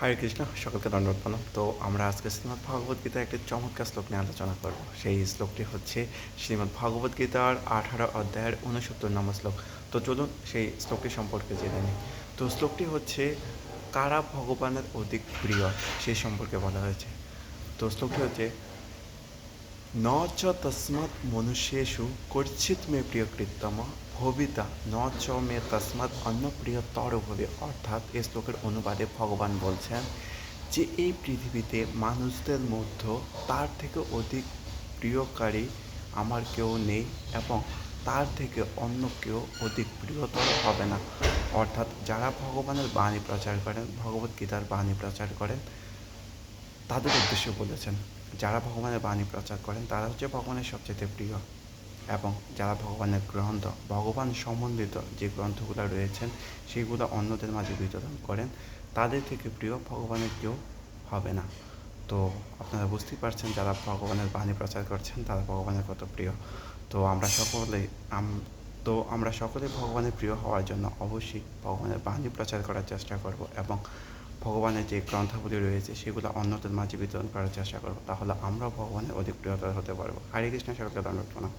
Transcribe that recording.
হরে কৃষ্ণ, সকলকে দণ্ডবত প্রণাম। তো আমরা আজকে শ্রীমদ্ ভগবদ্গীতার একটি চমৎকার শ্লোক নিয়ে আলোচনা করব। সেই শ্লোকটি হচ্ছে শ্রীমদ্ ভগবদ্গীতার 18 অধ্যায়ের 69 নম্বর শ্লোক। তো চলুন সেই শ্লোকটি সম্পর্কে জেনে নিই। তো শ্লোকটি হচ্ছে কারা ভগবানের অধিক প্রিয় সেই সম্পর্কে বলা হয়েছে। তো শ্লোকটি হচ্ছে ন চ তস্মাৎ মনুষ্যেষু কর্চিৎ মে প্রিয়কৃত্তম ভবিতা ন চ মে তস্মাৎ অন্য প্রিয়তর ভবে। অর্থাৎ এই শ্লোকের অনুবাদে ভগবান বলছেন যে এই পৃথিবীতে মানুষদের মধ্যে তার থেকে অধিক প্রিয়কারী আমার কেউ নেই এবং তার থেকে অন্য কেউ অধিক প্রিয়তর হবে না। অর্থাৎ যারা ভগবানের বাণী প্রচার করেন, ভগবদ্গীতার বাণী প্রচার করেন, তাদের উদ্দেশ্যে বলেছেন যারা ভগবানের বাণী প্রচার করেন তারা হচ্ছে ভগবানের সবচেয়ে প্রিয়, এবং যারা ভগবানের গ্রন্থ, ভগবান সম্বন্ধিত যে গ্রন্থগুলো রয়েছেন সেগুলো অন্যদের মাঝে বিতরণ করেন, তাদের থেকে প্রিয় ভগবানের কেউ হবে না। তো আপনারা বুঝতেই পারছেন যারা ভগবানের বাণী প্রচার করছেন তারা ভগবানের কত প্রিয়। তো আমরা সকলে ভগবানের প্রিয় হওয়ার জন্য অবশ্যই ভগবানের বাণী প্রচার করার চেষ্টা করব এবং ভগবানের যে গ্রন্থাবলী রয়েছে সেগুলো অন্যদের মাঝে বিতরণ করার চেষ্টা করব। তাহলে আমরা ভগবানের অধিক প্রিয়তর হতে পারবো। হরে কৃষ্ণ, সকলকে দণ্ডবত প্রণাম।